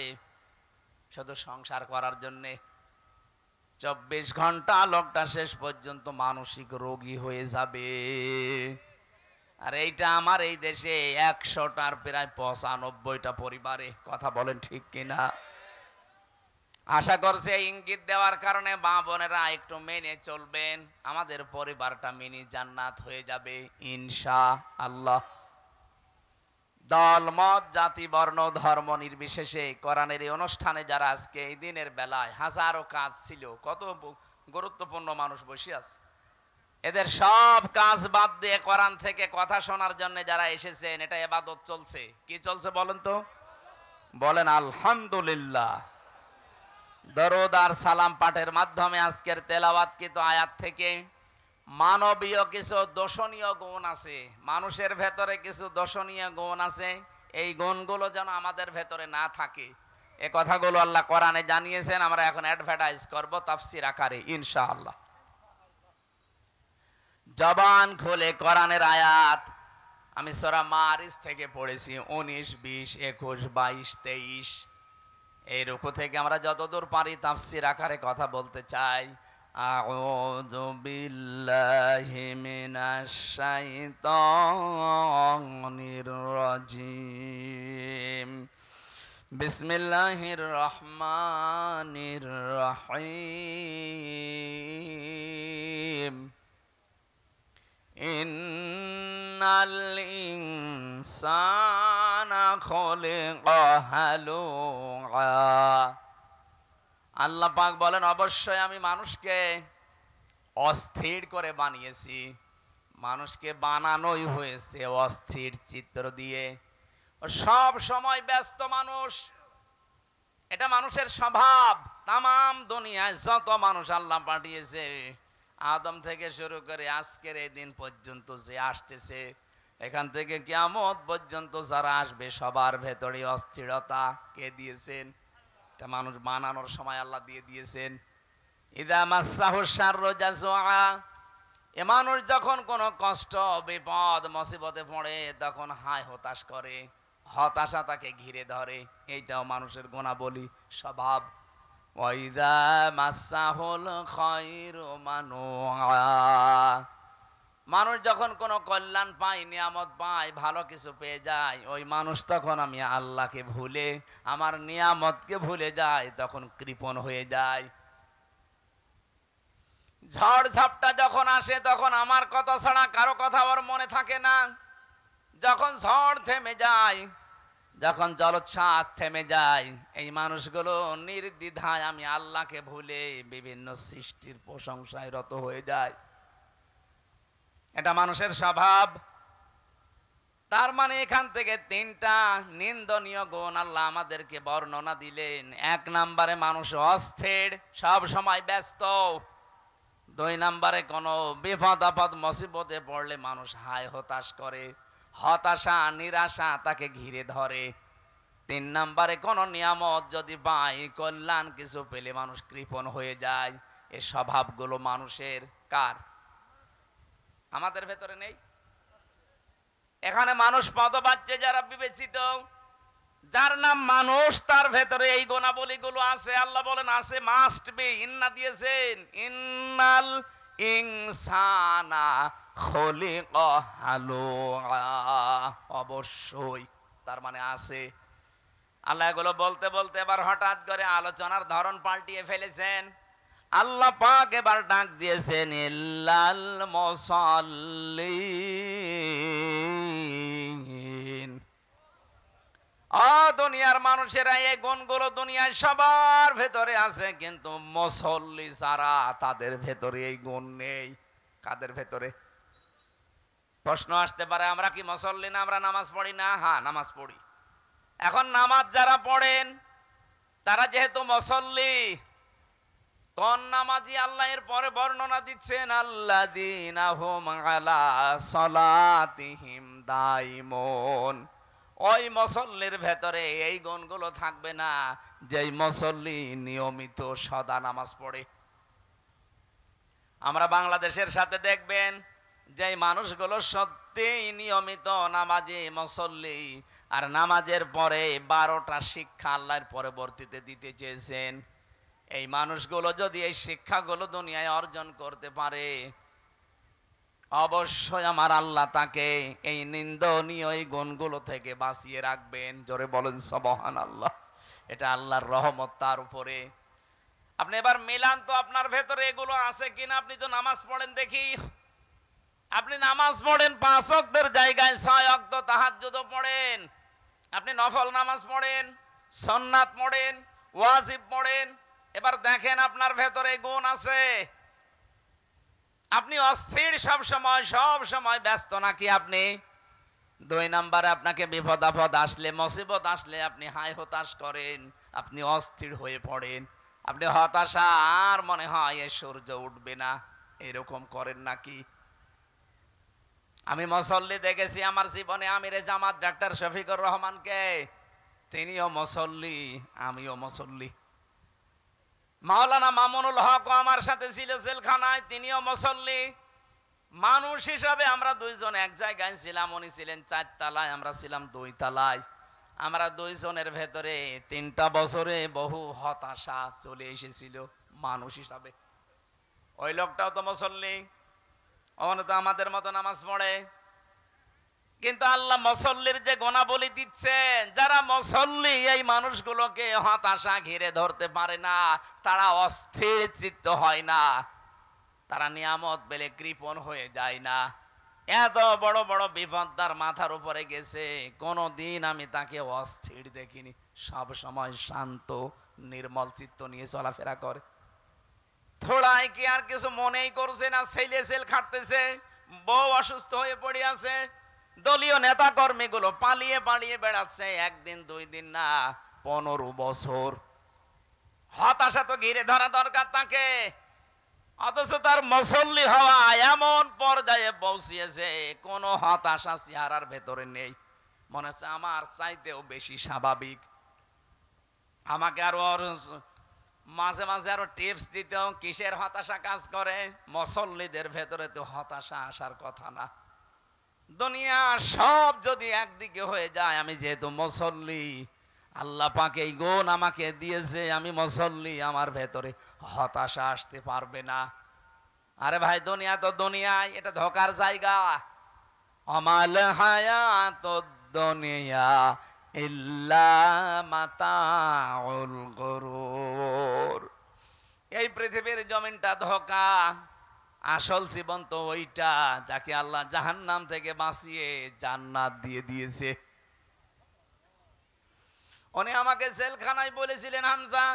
Speaker 1: শুধু সংসার করার জন্যে, 24 ঘন্টা লোকটা শেষ পর্যন্ত মানসিক রোগী হয়ে যাবে। আর এইটা আমার এই দেশে 100টার প্রায় 95টা পরিবারে। কথা বলেন ঠিক কিনা? আশা করছি এই ইঙ্গিত দেওয়ার কারণে মা বোনেরা একটু মেনে চলবেন, আমাদের পরিবারটা মিনি জান্নাত হয়ে যাবে ইনশাআল্লাহ। দল মত জাতি বর্ণ ধর্ম নির্বিশেষে কোরআনের এই অনুষ্ঠানে যারা আজকে এই দিনের বেলায় হাজারো কাজ ছিল, কত গুরুত্বপূর্ণ মানুষ বসে আছে, এদের সব কাজ বাদ দিয়ে কোরআন থেকে কথা শোনার জন্য যারা এসেছেন, এটা ইবাদত চলছে। কি চলছে বলেন তো? বলেন আলহামদুলিল্লাহ। দরুদ আর সালাম পাঠের মাধ্যমে আজকের তেলাওয়াতকৃত আয়াত থেকে মানবীয় কিছু দোষণীয় গুণ আছে, মানুষের ভেতরে কিছু দোষণীয় গুণ আছে, এই গুণগুলো যেন আমাদের ভেতরে না থাকে, এ কথাগুলো আল্লাহ কোরআনে জানিয়েছেন। আমরা এখন অ্যাডভার্টাইজ করব তাফসীর আকারে ইনশাআল্লাহ। জবান খুলে কোরআনের আয়াত আমি সূরা মারিজ থেকে পড়েছি, 19, 20, 21, 22, 23। এই রুকু থেকে আমরা যতদূর পারি তাফসীর আকারে কথা বলতে চাই। আউযু বিল্লাহি মিনাশ শাইতানির রাজিম। বিসমিল্লাহির রহমানির রহিম। ইন্নাল ইনসানা খুলিকা হালুআ। আল্লাহ পাক বলেন, অবশ্যই আমি মানুষকে অস্থির করে বানিয়েছি। মানুষকে বানানোই হয়েছে অস্থির চিত্র দিয়ে, সব সময় ব্যস্ত মানুষ, এটা মানুষের স্বভাব। তামাম দুনিয়ায় যত মানুষ আল্লাহ পাঠিয়েছে, আদম থেকে শুরু করে আজকের এই দিন পর্যন্ত যে আসতেছে, এখান থেকে কিয়ামত পর্যন্ত যারা আসবে, সবার ভেতরে অস্থিরতা কে দিয়েছেন? এটা মানুষ বানানোর সময় আল্লাহ দিয়ে দিয়েছেন। ইযা মাসসাহু শাররু জাযুআ। এ মানুষ যখন কোনো কষ্ট, বিপদ, মুসিবতে পড়ে তখন হায় হতাশ করে, হতাশা তাকে ঘিরে ধরে, এইটাও মানুষের গুণাবলী, স্বভাব। ওয়াইদা মাসসাহুল খায়রু মানুআ। মানুষ যখন কোনো কল্যাণ পায়, নিয়ামত পায়, ভালো কিছু পেয়ে যায়, ওই মানুষ তখন আমি আল্লাহকে ভুলে, আমার নিয়ামতকে ভুলে যায়, তখন কৃপণ হয়ে যায়। ঝড় ঝাপটা যখন আসে তখন আমার কথা ছাড়া কারো কথা ওর মনে থাকে না। যখন ঝড় থেমে যায়, যখন জলোচ্ছ্বাস থেমে যায়, এই মানুষগুলো নির্দ্বিধায় আমি আল্লাহকে ভুলে বিভিন্ন সৃষ্টির প্রশংসায় রত হয়ে যায়। এটা মানুষের স্বভাব। তার মানে এখান থেকে 3টা নিন্দনীয় গুণ আল্লাহ আমাদেরকে বর্ণনা দিলেন। 1 নম্বরে মানুষ অস্থির, সব সময় ব্যস্ত। 2 নম্বরে কোনো বিপদ আপদ মুসিবতে পড়লে মানুষ হায় হতাশ করে, হতাশা নিরাশা তাকে ঘিরে ধরে। 3 নম্বরে কোনো নিয়ামত যদি পায়, কল্যাণ কিছু পেলে মানুষ কৃপণ হয়ে যায়। এই স্বভাবগুলো মানুষের কার? আমাদের ভেতরে নেই? এখানে মানুষ পদ পাচ্ছে যারা বিবেচিত, যার নাম মানুষ, তার ভেতরে এই গুণাবলীগুলো আছে। আল্লাহ বলেন আছে, মাস্ট বি। ইন্না দিয়েছেন, ইন্নাল ইনসানা খুলিকা হালুআ। অবশ্যই, তার মানে আছে। আল্লাহ এগুলো বলতে বলতে এবার হঠাৎ করে আলোচনার ধরন পাল্টিয়ে ফেলেছেন। আল্লাহ পাক এবার ডাক দিয়েছেন, ইল্লাল মুসাল্লিন। দুনিয়ার মানুষেরা এই গুণগুলো দুনিয়ায় সবার ভেতরে আছে, কিন্তু মুসল্লি যারা, তাদের ভেতরে এই গুণ নেই। কাদের ভেতরে? প্রশ্ন আসতে পারে, আমরা কি মুসল্লি না? আমরা নামাজ পড়ি না? হ্যাঁ, নামাজ পড়ি। এখন নামাজ যারা পড়েন তারা যেহেতু মুসল্লি, কোন নামাজি আল্লাহ এর পরে বর্ণনা দিচ্ছেন, আল্লাযীনা হুম আলা সালাতিহিম দাইমুন। ওই মুসল্লির ভেতরে এই গুণগুলো থাকবে না, যেই মুসল্লি নিয়মিত সদা নামাজ পড়ে। আমরা বাংলাদেশের সাথে দেখবেন যে মানুষগুলো সত্যিই নিয়মিত নামাজি মুসল্লি, আর নামাজের পরে 12টা শিক্ষা আল্লাহর পরবর্তীতে দিতে চেয়েছেন। এই মানুষগুলো যদি এই শিক্ষাগুলো দুনিয়ায় অর্জন করতে পারে, অবশ্যই আমার আল্লাহ তাকে এই নিন্দনীয় এই গুণগুলো থেকে বাঁচিয়ে রাখবেন। জোরে বলেন সুবহানাল্লাহ। এটা আল্লাহর রহমত তার উপরে। আপনি এবার মিলান তো আপনার ভেতরে এগুলো আছে কিনা। আপনি তো নামাজ পড়েন দেখি, আপনি নামাজ পড়েন 5 ওয়াক্তের জায়গায় 6 ওয়াক্ত তাহাজ্জুদ পড়েন, আপনি নফল নামাজ পড়েন, সুন্নাত পড়েন, ওয়াজিব পড়েন। এবার দেখেন আপনার ভেতরে গুণ আছে। আপনি অস্থির সব সময় ব্যস্ত নাকি আপনি? 2 নম্বরে আপনাকে বিপদ আপদ আসলে, মুসিবত আসলে আপনি হায় হতাশ করেন, আপনি অস্থির হয়ে পড়েন, আপনি হতাশা আর মনে হয় এ সূর্য উঠবে না, এরকম করেন নাকি? আমি মুসল্লি দেখেছি আমার জীবনে, আমিরে জামাত ডাক্তার শফিকুর রহমানকে, তিনিও মুসল্লি, আমিও মুসল্লি। মাওলানা মামুনুল হক আমার সাথে ছিল জেলখানায়, তিনিও মুসল্লি। মানুষ হিসাবে আমরা দুইজন এক জায়গায় ছিলাম, উনি ছিলেন 4 তলায়, আমরা ছিলাম 2 তলায়। আমরা দুইজনের ভেতরে 3টা বছরে বহু হতাশা চলে এসেছিল মানুষ হিসাবে। ওই লোকটাও তো মুসল্লি, অন্য তো আমাদের মতো নামাজ পড়ে, কিন্তু আল্লাহ মুসল্লির যে গুণাবলী দিচ্ছেন, যারা মুসল্লি এই মানুষগুলোকে হতাশা ঘিরে ধরতে পারে না, তারা অস্থির চিত্ত হয় না, তারা নিয়ামত পেলে কৃপণ হয়ে যায় না। এত বড় বড় বিপদ তার মাথার উপরে গেছে, কোনোদিন আমি তাকে অস্থির দেখিনি, সব সময় শান্ত নির্মল চিত্ত নিয়ে চলাফেরা করে। থোড়াই কি আর কিছু মনেই করছে না, ছেলে সেল খাটতেছে, বউ অসুস্থ হয়ে পড়ে আছে, দলীয় নেতা কর্মীগুলো পালিয়ে পালিয়ে বেড়াচ্ছে, 1 দিন 2 দিন না, 15 বছর। হতাশা তো ঘিরে ধরা দরকার তাকে, অথচ তার মুসল্লি হওয়া এমন পর্যায়ে পৌঁছিয়েছে, কোনো হতাশা চেহারার ভেতরে নেই, মনে হচ্ছে আমার চাইতেও বেশি স্বাভাবিক। আমাকে আরো মাঝে মাঝে আরো টিপস দিত, কিসের হতাশা কাজ করে। মুসল্লিদের ভেতরে তো হতাশা আসার কথা না। দুনিয়া সব যদি একদিকে হয়ে যায়, আমি যেহেতু মুসল্লি, আল্লাহ পাক এই গুণ আমাকে দিয়েছে, আমি মুসল্লি, আমার ভেতরে হতাশা আসতে পারবে না। আরে ভাই, দুনিয়া তো দুনিয়ায়, এটা ধোকার জায়গা। আমাল হায়াতুদ দুনিয়া ইল্লা মাতাউল গুরুর। এই পৃথিবীর জমিনটা ধোকা, আসল জীবন তো ওইটা যাকে আল্লাহ জাহান্নাম থেকে বাঁচিয়ে জান্নাত দিয়ে দিয়েছে। উনি আমাকে জেলখানায় বলেছিলেন, হামজা,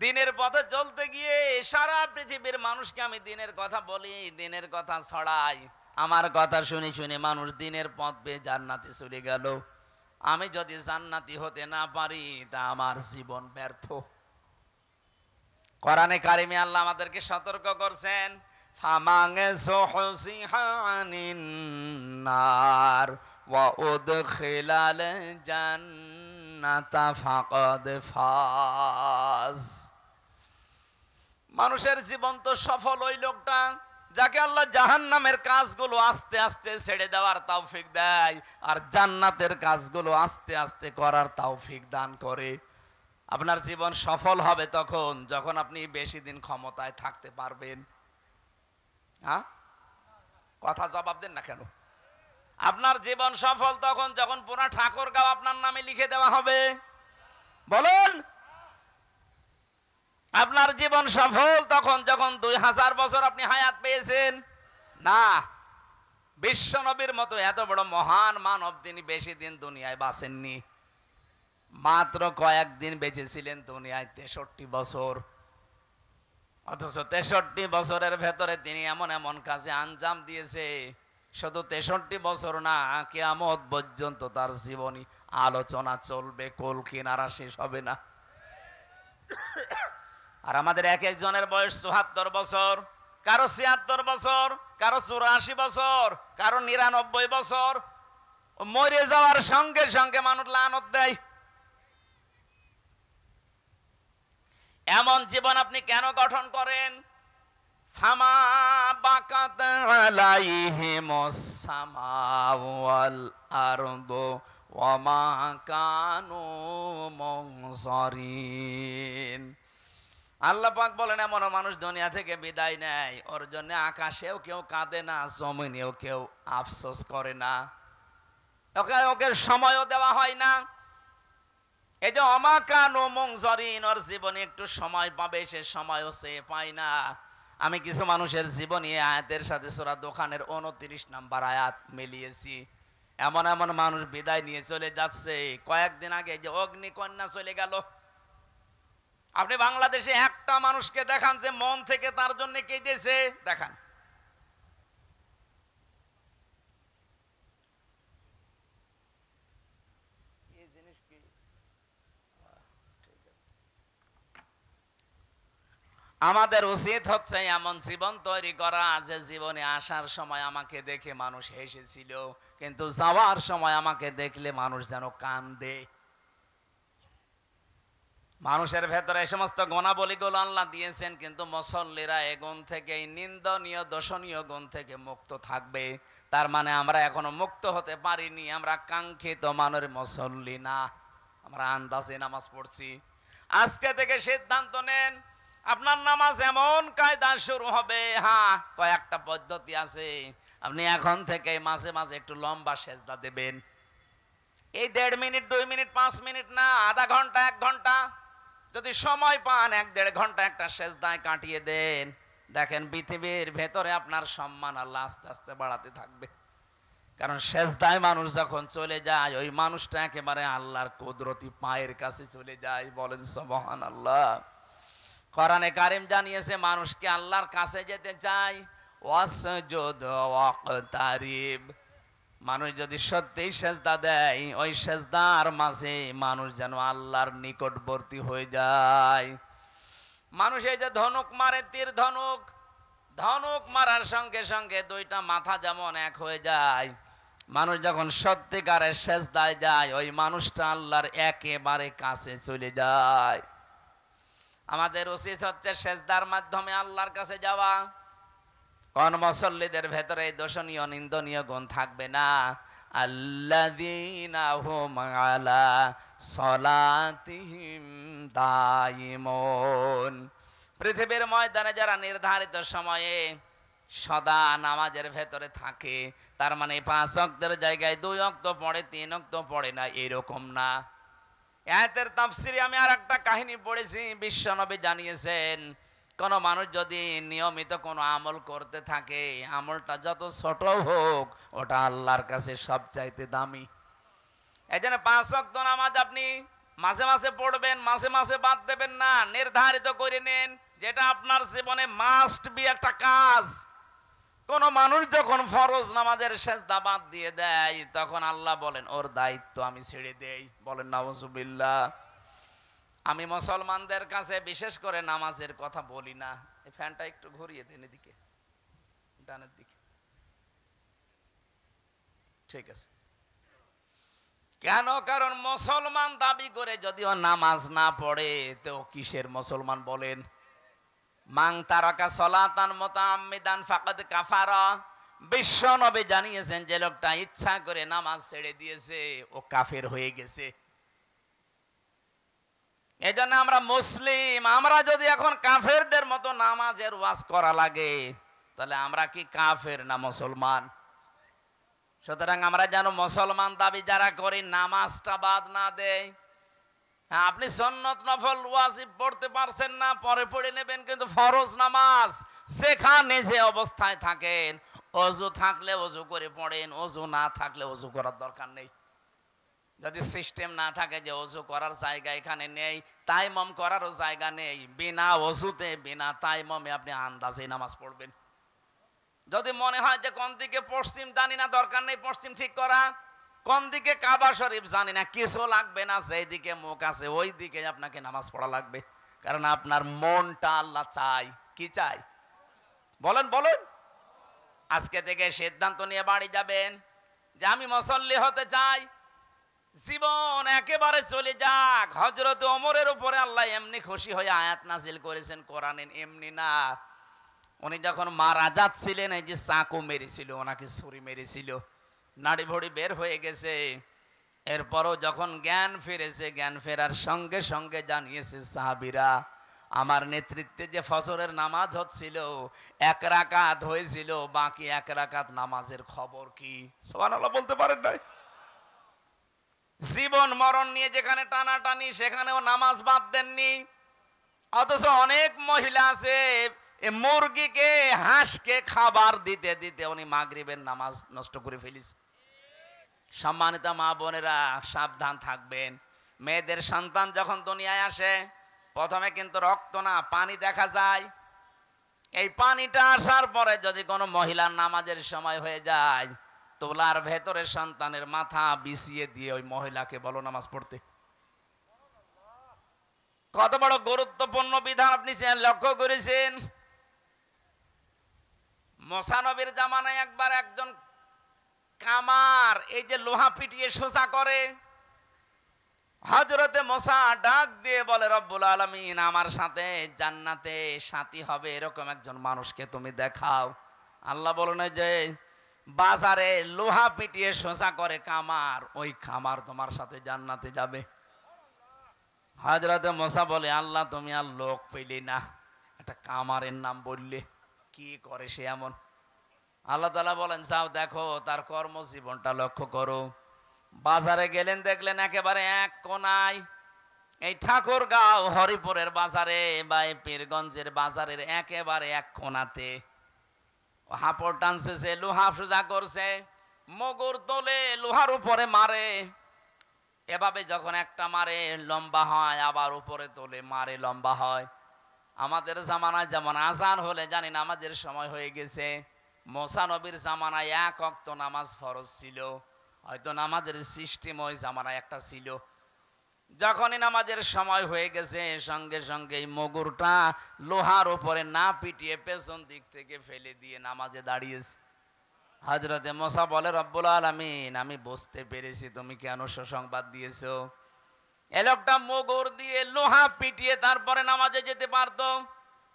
Speaker 1: দিনের পথে চলতে গিয়ে সারা পৃথিবীর মানুষকে আমি দিনের কথা বলি, দিনের কথা ছড়াই, আমার কথা শুনে শুনে মানুষ দিনের পথ পেয়ে জান্নাতে চলে গেল। আমি যদি জান্নাতি হতে না পারি, তা আমার জীবন ব্যর্থ। কোরআনে কারিমে আল্লাহ আমাদেরকে সতর্ক করছেন, ফামাঙ্গে সুহসিহা আনিন নার ওয়া উদখিলাল জান্নাতা ফাকাদ ফাজ। মানুষের জীবন তো সফল ওই লোকটা যাকে আল্লাহ জাহান্নামের কাজগুলো আস্তে আস্তে ছেড়ে দেওয়ার তৌফিক দেয়, আর জান্নাতের কাজগুলো আস্তে আস্তে করার তৌফিক দান করে। আপনার জীবন সফল হবে তখন যখন আপনি বেশি দিন ক্ষমতায় থাকতে পারবেন। হ্যাঁ, কথা জবাব দেন না কেন? আপনার জীবন সফল তখন যখন পুরা ঠাকুরগাঁও আপনার নামে লিখে দেওয়া হবে। বলুন, আপনার জীবন সফল তখন যখন 2000 বছর আপনি হায়াত পেয়েছেন। না, বিশ্ব নবীর মতো এত বড় মহান মানব, তিনি বেশি দিন দুনিয়ায় বাঁচেননি, মাত্র কয়েকদিন বেঁচেছিলেন দুনিয়ায়, 63 বছর। অথচ 63 বছরের ভেতরে তিনি এমন এমন কাজে আঞ্জাম দিয়েছে, শুধু 63 বছর না, কিয়ামত পর্যন্ত তার জীবনী আলোচনা চলবে, কুল কিনারা শেষ হবে না। আর আমাদের এক একজনের বয়স 74 বছর, কারো 76 বছর, কারো 84 বছর, কারো 99 বছর। মরে যাওয়ার সঙ্গে সঙ্গে মানুষ লানত দেয়। এমন জীবন আপনি কেন গঠন করেন? ফামা বাকাত আলাইহিমুস সামাউ ওয়াল আরদু ওয়া মা কানু মুনজারিন। আল্লাহ পাক বলেন, এমন মানুষ দুনিয়া থেকে বিদায় নেয়, ওর জন্য আকাশেও কেউ কাঁদে না, জমিনেও কেউ আফসোস করে না, ওকে সময়ও দেওয়া হয় না। এই যে অমাকানো মুনজারিন, ওর জীবনে একটু সময় পাবে, সে সময়ও সে পায় না। আমি কিছু মানুষের জীবনী আয়াতের সাথে সূরা দোকানের 29 নম্বর আয়াত মিলিয়েছি। এমন এমন মানুষ বিদায় নিয়ে চলে যাচ্ছে। কয়েকদিন আগে যে অগ্নিকন্যা চলে গেল, আপনি বাংলাদেশে একটা মানুষকে দেখান যে মন থেকে তার জন্য কেঁদেছে, দেখান। আমাদের উচিত হচ্ছে এমন জীবন তৈরি করা যে জীবনে আসার সময় আমাকে দেখে মানুষ হেসেছিল, কিন্তু যাওয়ার সময় আমাকে দেখলে মানুষ যেন কান্দে। মানুষের ভেতরে এই সমস্ত গুণাবলীগুলো আল্লাহ দিয়েছেন, কিন্তু মুসল্লিরা এই গুণ থেকে, এই নিন্দনীয় দোষণীয় গুণ থেকে মুক্ত থাকবে। তার মানে আমরা এখনো মুক্ত হতে পারিনি, আমরা কাঙ্ক্ষিত মানের মুসল্লি না, আমরা আন্দাজে নামাজ পড়ছি। আজকে থেকে সিদ্ধান্ত নেন, আপনার নামাজ এমন কায়দা শুরু হবে। হ্যাঁ, কয়েকটা পদ্ধতি আছে। আপনি এখন থেকে মাঝে মাঝে একটু লম্বা সেজদা দেবেন। এই 1.5 মিনিট 2 মিনিট 5 মিনিট না, আধা ঘন্টা 1 ঘন্টা যদি সময় পান, 1-1.5 ঘন্টা একটা সেজদায় কাটিয়ে দেন। দেখেন পৃথিবীর ভেতরে আপনার সম্মান আল্লাহ আস্তে আস্তে বাড়াতে থাকবে। কারণ সেজদায় মানুষ যখন চলে যায়, ওই মানুষটা একেবারে আল্লাহর কুদরতি পায়ের কাছে চলে যায়। বলেন সুবহানাল্লাহ। কোরআনে কারিম জানিয়েছে মানুষকে আল্লাহর কাছে যেতে চায়, ওয়াসজুদ ওয়াকতারিব। মানুষ যদি সত্যি সেজদা দেয়, ওই সেজদার মাঝে মানুষ যেন আল্লাহর নিকটবর্তী হয়ে যায়। মানুষ এই যে ধনুক মারে, তীর ধনুক, ধনুক মারার সঙ্গে সঙ্গে দুইটা মাথা যেমন এক হয়ে যায়, মানুষ যখন সত্যিকারের সেজদায় যায়, ওই মানুষটা আল্লাহর একেবারে কাছে চলে যায়। আমাদের উচিত হচ্ছে সেজদার মাধ্যমে আল্লাহর কাছে যাওয়া। কোন মুসল্লিদের ভেতরে দোষণীয় নিন্দনীয় গুণ থাকবে না? আল্লাযীনা হুম আলা সলাতিহিম দায়িমুন। পৃথিবীর ময়দানে যারা নির্ধারিত সময়ে সদা নামাজের ভেতরে থাকে, তার মানে 5 ওয়াক্তের জায়গায় 2 ওয়াক্ত পড়ে, 3 ওয়াক্ত পড়ে না, এরকম না। আয়াতের তাফসিরে আমি আর একটা কাহিনী পড়েছি। বিশ্বনবী জানিয়েছেন, কোন মানুষ যদি নিয়মিত কোন আমল করতে থাকে, আমলটা যত ছোট হোক, ওটা আল্লাহর কাছে সবচাইতে দামি। এই জন্য 5 ওয়াক্ত নামাজ আপনি মাঝে মাঝে পড়বেন, মাঝে মাঝে বাদ দেবেন না। নির্ধারিত করে নেন, যেটা আপনার জীবনে মাস্ট বি একটা কাজ। কোন মানুষ যখন ফরজ নামাজের সেজদা বাদ দিয়ে দেয়, তখন আল্লাহ বলেন ওর দায়িত্ব আমি ছেড়ে দেই। বলেন নাউজুবিল্লাহ। আমি মুসলমানদের কাছে বিশেষ করে নামাজের কথা বলি না। এই ফ্যানটা একটু ঘুরিয়ে দেন এদিকে, ডানের দিকে। ঠিক আছে। কেন? কারণ মুসলমান দাবি করে যদিও নামাজ না পড়ে, তো কিসের মুসলমান বলেন? মান তারাকা সলাতান মুতাআম্মিদান ফাকাদ কাফারা। বিশ্ব নবী জানিয়েছেন, যে লোকটা ইচ্ছা করে নামাজ ছেড়ে দিয়েছে, ও কাফের হয়ে গেছে। এজন্য আমরা মুসলিম, আমরা যদি এখন কাফেরদের মতো নামাজের ওয়াজ করা লাগে, তাহলে আমরা কি কাফের না মুসলমান? সুতরাং আমরা যেন মুসলমান দাবি যারা করি, নামাজটা বাদ না দেয়। হ্যাঁ, আপনি সুন্নত নফল ওয়াজিব পড়তে পারছেন না, পরে পড়ে নেবেন, কিন্তু ফরজ নামাজ যেখানে যে অবস্থায় থাকেন, ওযু থাকলে ওযু করে পড়েন, ওযু না থাকলে ওযু করার দরকার নেই। যদি সিস্টেম না থাকে যে ওযু করার জায়গা এখানে নেই, তায়াম্মুম করারও জায়গা নেই, বিনা ওযুতে বিনা তায়াম্মুমে আপনি আন্দাজে নামাজ পড়বেন। যদি মনে হয় যে কোন দিকে পশ্চিম জানি না, দরকার নেই পশ্চিম ঠিক করা। কোন দিকে কাবা শরীফ জানি না, কিছু লাগবে না, যেই দিকে মুখ আছে ওই দিকে আপনাকে নামাজ পড়া লাগবে। কারণ আপনার মনটা আল্লাহ চাই। কি চাই? বলেন বলেন। আজকে থেকে সিদ্ধান্ত নিয়ে বাড়ি যাবেন যে আমি মুসল্লি হতে চাই। জীবন একেবারে চলে যাক। হযরত ওমরের উপরে আল্লাহ এমনি খুশি হয়ে আয়াত নাজিল করেছেন কোরআনে, এমনি না। উনি যখন মারা যাচ্ছিলেন, এই যে চাকু মেরেছিল, ওনাকে ছুরি মেরেছিল, নাড়ি ভড়ি বের হয়ে গেছে। এরপরও যখন জ্ঞান ফিরেছে, জ্ঞান ফেরার সঙ্গে সঙ্গে জানিয়েছে সাহাবীরা, আমার নেতৃত্বে যে ফজরের নামাজ হচ্ছিল, 1 রাকাত হয়েছিল, বাকি 1 রাকাত নামাজের খবর কি? সুবহানাল্লাহ বলতে পারেন নাই? জীবন মরণ নিয়ে যেখানে টানাটানি, সেখানেও নামাজ বাদ দেননি। অথচ অনেক মহিলা আছে মুরগিকে হাঁসকে খাবার দিতে দিতে উনি মাগরিবের নামাজ নষ্ট করে ফেলিস। সম্মানিত মা বোনেরা, সাবধান থাকবেন। মেয়েদের সন্তান যখন দুনিয়ায় আসে, প্রথমে কিন্তু রক্ত না, পানি দেখা যায়। এই পানিটা আসার পরে যদি কোনো মহিলার নামাজের সময় হয়ে যায়, তোলার ভেতরে সন্তানের মাথা বিছিয়ে দিয়ে ওই মহিলাকে বলো নামাজ পড়তে। কত বড় গুরুত্বপূর্ণ বিধান আপনি লক্ষ্য করেছেন। মুসা নবীর জামানায় একবার একজন কামার এই যে লোহা পিটিয়ে সোজা করে, হযরতে মুসা ডাক দিয়ে বলে, রব্বুল আলামিন আমার সাথে জান্নাতে সাথী হবে এরকম একজন মানুষকে তুমি দেখাও। আল্লাহ বলেন যে বাজারে লোহা পিটিয়ে সোজা করে কামার, ওই কামার তোমার সাথে জান্নাতে যাবে। হযরতে মুসা বলে, আল্লাহ তুমি আর লোক পেলে না, একটা কামারের নাম বললে, কি করে সে এমন? আল্লাহ তাআলা বলেন, যাও দেখো তার কর্মজীবনটা লক্ষ্য করো। বাজারে গেলেন, দেখলেন একেবারে এক কোনায় এই ঠাকুরগাঁও হরিপুরের বাজারে বা পীরগঞ্জের বাজারের একেবারে এক কোনাতে হাপড় টানছে, লোহা সোজা করছে, মগুর তোলে লোহার উপরে মারে। এভাবে যখন একটা মারে লম্বা হয়, আবার উপরে তোলে মারে লম্বা হয়। আমাদের জামানায় যেমন আজান হলে জানি নামাজের সময় হয়ে গেছে, মুসা নবীর জামানায় এক ওয়াক্ত নামাজ ফরজ ছিল। হয়তো নামাজের সিস্টেম ওই জামানায় একটা ছিল। যখনই নামাজের সময় হয়ে গেছে, সঙ্গে সঙ্গে এই মগুরটা লোহার উপরে না পিটিয়ে পেছন দিক থেকে ফেলে দিয়ে নামাজে দাঁড়িয়েছে। হযরতে মুসা বলে, রব্বুল আলামিন আমি বুঝতে পেরেছি তুমি কেন সুসংবাদ দিয়েছো। এ লোকটা মগুর দিয়ে লোহা পিটিয়ে তারপরে নামাজে যেতে পারতো,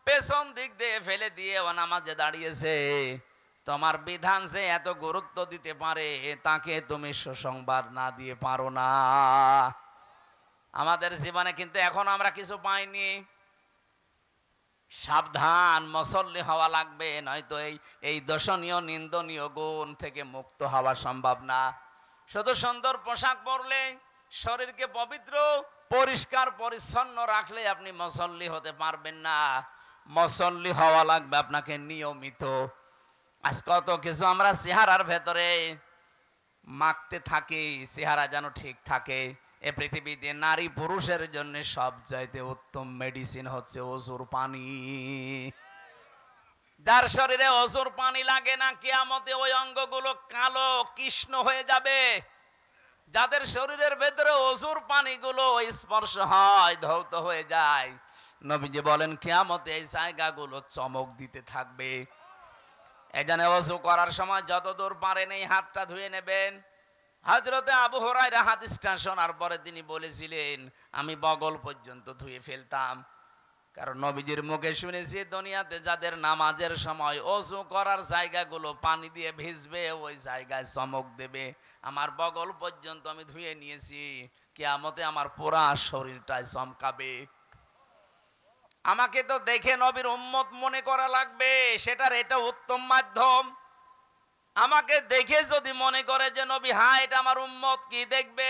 Speaker 1: পেছন দিক দিয়ে ফেলে দিয়ে ও নামাজে দাঁড়িয়েছে। তোমার বিধান যে এত গুরুত্ব দিতে পারে, তাকে তুমি সুসংবাদ না দিয়ে পারো না। আমাদের জীবনে কিন্তু এখন আমরা কিছু পাইনি। সাবধান, মুসল্লি হওয়া লাগবে, নয়তো এই দর্শনীয় নিন্দনীয় গুণ থেকে মুক্ত হওয়া সম্ভব না। শুধু সুন্দর পোশাক পরলে, শরীরকে পবিত্র পরিষ্কার পরিচ্ছন্ন রাখলে আপনি মুসল্লি হতে পারবেন না। মুসল্লি হওয়া লাগবে আপনাকে নিয়মিত। আজ কত কিছু আমরা চেহারার ভেতরে মাখতে থাকি, চেহারা যেন ঠিক থাকে। এ পৃথিবীতে নারী পুরুষের জন্য সবচাইতে উত্তম মেডিসিন হচ্ছে অজুর পানি। যার শরীরে অজুর পানি লাগে না, কিয়ামতে ওই অঙ্গগুলো কালো কৃষ্ণ হয়ে যাবে। যাদের শরীরের ভেতরে অজুর পানিগুলো স্পর্শ হয়, ধৌত হয়ে যায়, নবীজি বলেন কিয়ামতে এই জায়গাগুলো চমক দিতে থাকবে। এজন্য ওযু করার সময় যতদূর পারেন এই হাতটা ধুয়ে নেবেন। হযরতে আবু হুরায়রা হাদিসটা শোনার পরে তিনি বলেছিলেন, আমি বগল পর্যন্ত ধুয়ে ফেলতাম। কারণ নবীজির মুখে শুনেছি, দুনিয়াতে যাদের নামাজের সময় ওযু করার জায়গাগুলো পানি দিয়ে ভিজবে, ওই জায়গায় চমক দেবে। আমার বগল পর্যন্ত আমি ধুয়ে নিয়েছি, কিয়ামতে আমার পুরা শরীরটাই চমকাবে। আমাকে তো দেখে নবীর উম্মত মনে করা লাগবে, সেটার এটা উত্তম মাধ্যম। আমাকে দেখে যদি মনে করে যে নবী হ্যাঁ এটা আমার উম্মত, কি দেখবে?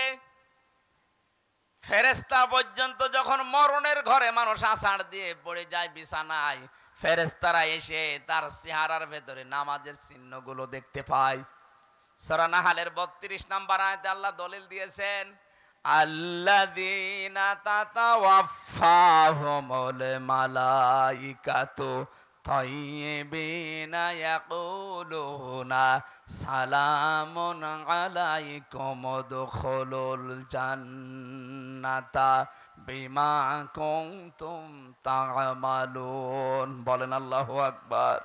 Speaker 1: ফেরেশতা পর্যন্ত যখন মরণের ঘরে মানুষ আছাড় দিয়ে পড়ে যায় বিছানায়, ফেরেশতারা এসে তার চেহারার ভেতরে নামাজের চিহ্নগুলো দেখতে পায়। সূরা নাহলের 32 নম্বর আয়াতে আল্লাহ দলিল দিয়েছেন, আল্লাযীনা তাতাওয়াফাহুমুল মালাইকাতু তাইয়্যিবিনা ইয়াকুলুনা সালামুন আলাইকুম উদখুলুল জান্নাতা বিমা কুনতুম তা'মালুন। বলেন আল্লাহু আকবার।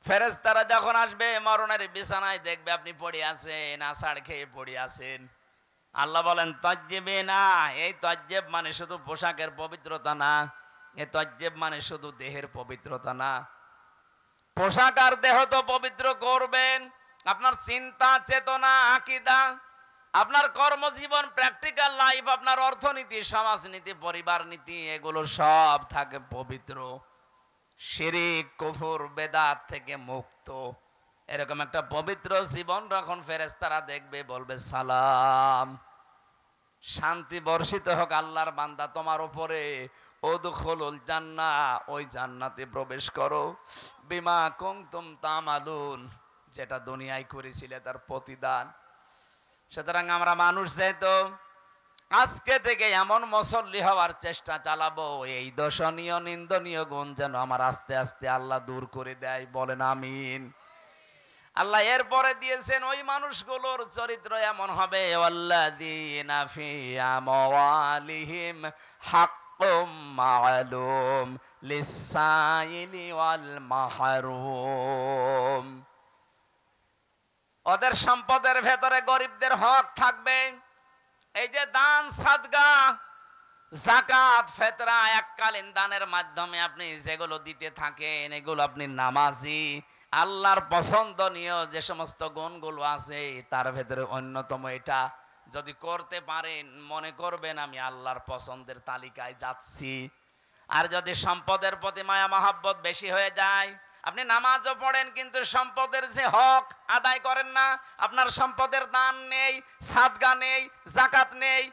Speaker 1: ফেরেশতারা যখন আসবে মরণের বিছানায়, দেখবে আপনি পড়ে আছেন, আছাড় খেয়ে পড়ে আছেন। আল্লাহ বলেন তাইয়্যিবিনা, এই তাইয়্যিব মানে শুধু পোশাকের পবিত্রতা না, এই তাইয়্যিব মানে শুধু দেহের পবিত্রতা না। পোশাক আর দেহ তো পবিত্র করবেন, আপনার চিন্তা চেতনা আকীদা, আপনার কর্মজীবন, প্র্যাকটিক্যাল লাইফ, আপনার অর্থনীতি, সমাজনীতি, পরিবার নীতি, এগুলো সব থাকে পবিত্র, শিরক কুফর বেদাত থেকে মুক্ত। এরকম একটা পবিত্র জীবন যখন ফেরেশতারা দেখবে, বলবে সালাম, শান্তি বর্ষিত হোক আল্লাহর বান্দা তোমার উপরে, উদখুলুল জান্নাহ, ওই জান্নাতে প্রবেশ করো, বিমা কুনতুম তামালুন, যেটা দুনিয়ায় করেছিলে তার প্রতিদান। সুতরাং আমরা মানুষ যেহেতু আজকে থেকে এমন মুসল্লি হওয়ার চেষ্টা চালাবো, এই দর্শনীয় নিন্দনীয় গুণ যেন আমার আস্তে আস্তে আল্লাহ দূর করে দেয়। বলেন আমিন। আল্লাহ এরপরে দিয়েছেন ওই মানুষগুলোর চরিত্র এমন হবে, ওয়াল্লাযীনা ফি আমওয়ালিহিম হাক্কুম মা'লুম লিস-সাইলি ওয়াল মাহরুম। ওদের সম্পদের ভেতরে গরিবদের হক থাকবে। এই যে দান, সাদকা, যাকাত, ফিতরা, এককালীন দানের মাধ্যমে আপনি যেগুলো দিতে থাকেন, এগুলো আপনি নামাজি, আল্লাহর পছন্দনীয় যে সমস্ত গুণগুলো আছে তার ভেতরে অন্যতম এটা। যদি করতে পারেন মনে করবেন আমি আল্লাহর পছন্দের তালিকায় যাচ্ছি। আর যদি সম্পদের প্রতি মায়া মহব্বত বেশি হয়ে যায়, আপনি নামাজও পড়েন কিন্তু সম্পদের যে হক আদায় করেন না, আপনার সম্পদের দান নেই, সাদকা নেই, যাকাত নেই,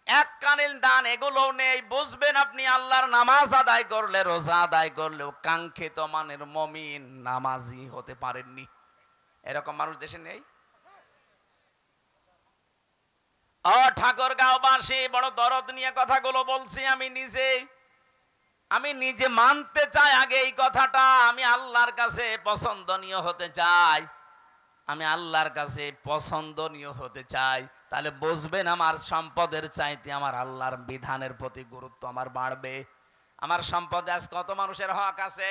Speaker 1: এককালীন দান এগুলোও নেই, বুঝবেন আপনি আল্লাহর নামাজ আদায় করলে, রোজা আদায় করলেও কাঙ্ক্ষিত মানের মুমিন নামাজি হতে পারেননি। এরকম মানুষ দেশে নেই। ও ঠাকুরগাঁওবাসী, বড় দরদ নিয়ে কথাগুলো বলছি। আমি নিজে মানতে চাই আগে এই কথাটা, আমি আল্লাহর কাছে পছন্দনীয় হতে চাই, আমি আল্লাহর কাছে পছন্দনীয় হতে চাই। তাহলে বুঝবেন আমার সম্পদের চাইতে আমার আল্লাহর বিধানের প্রতি গুরুত্ব আমার বাড়বে। আমার সম্পদে আজ কত মানুষের হক আছে?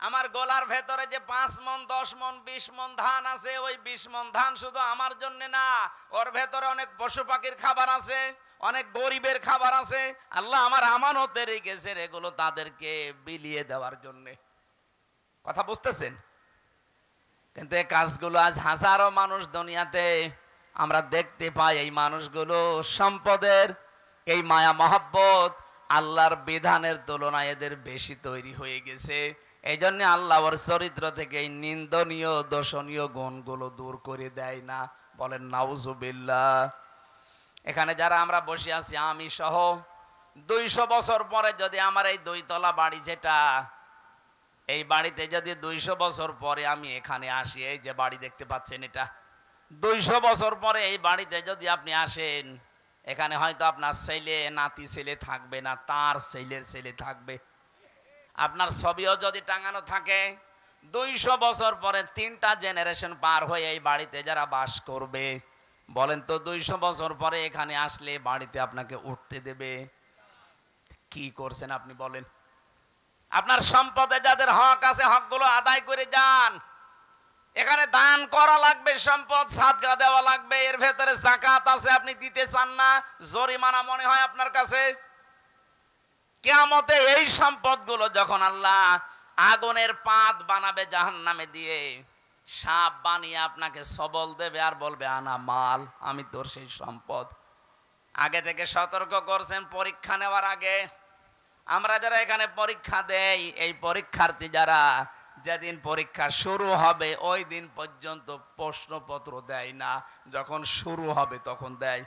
Speaker 1: আমার গোলার ভেতরে যে 5 মণ 10 মণ 20 মণ ধান আছে, ওই 20 মণ ধান শুধু আমার জন্য না, ওর ভেতরে অনেক পশু পাখির খাবার আছে, অনেক গরিবের খাবার আছে। আল্লাহ আমার আমানতে রেখেছে, এগুলো তাদেরকে বিলিয়ে দেওয়ার জন্য। কথা বুঝতেছেন? কিন্তু এই কাজগুলো আজ হাজারো মানুষ দুনিয়াতে আমরা দেখতে পাই, এই মানুষগুলো সম্পদের এই মায়া মহব্বত আল্লাহর বিধানের তুলনায় এদের বেশি তৈরি হয়ে গেছে। এই জন্য আল্লাহ ওর চরিত্র থেকে এই নিন্দনীয় দোষণীয় গুণগুলো দূর করে দেয় না। বলেন নাউজুবিল্লাহ। এখানে যারা আমরা বসে আছি আমি সহ, 200 বছর পরে যদি আমার এই 2 তলা বাড়ি, যেটা এই বাড়িতে যদি 200 বছর পরে আমি এখানে আসি, এই যে বাড়ি দেখতে পাচ্ছেন এটা, 200 বছর পরে এই বাড়িতে যদি আপনি আসেন, এখানে হয়তো আপনার ছেলে নাতি ছেলে থাকবে না, তার ছেলের ছেলে থাকবে। আপনার ছবিও যদি টাঙানো থাকে, 200 বছর পরে 3টা জেনারেশন পার হয়ে এই বাড়িতে যারা বাস করবে, বলেন তো 200 বছর পরে এখানে আসলে বাড়িতে আপনাকে উঠতে দেবে? কি করছেন আপনি বলেন? আপনার সম্পদে যাদের হক আছে হকগুলো আদায় করে যান। এখানে দান করা লাগবে, সম্পদ সাদকা দেওয়া লাগবে, এর ভেতরে যাকাত আছে, আপনি দিতে চান না, জরিমানা মনে হয় আপনার কাছে। কিয়ামতে এই সম্পদগুলো যখন আল্লাহ আগুনের পাত বানাবে জাহান্নামে দিয়ে, সাপ বানিয়ে আপনাকে সবল দেবে আর বলবে আনা মাল, আমি তোর সেই সম্পদ। আগে থেকে সতর্ক করছেন পরীক্ষা নেওয়ার আগে। আমরা যারা এখানে পরীক্ষা দেই, এই পরীক্ষার্থী যারা, যেদিন পরীক্ষা শুরু হবে ওই দিন পর্যন্ত প্রশ্নপত্র দেয় না, যখন শুরু হবে তখন দেয়।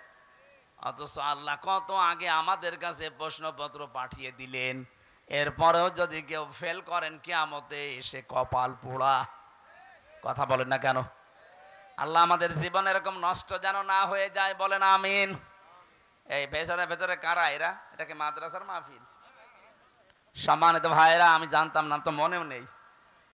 Speaker 1: অথচ আল্লাহ কত আগে আমাদের কাছে প্রশ্নপত্র পাঠিয়ে দিলেন। এরপরেও যদি কেউ ফেল করেন, কিয়ামতে এসে কপাল পোড়া। কথা বলেন না কেন? আল্লাহ আমাদের জীবন এরকম নষ্ট যেন না হয়ে যায়। বলেন আমিন। এই ভেতরে ভেতরে কারা এরা? এটাকে মাদ্রাসার মাহফিল? সম্মানিত ভাইরা, আমি জানতাম না, তো মনেও নেই।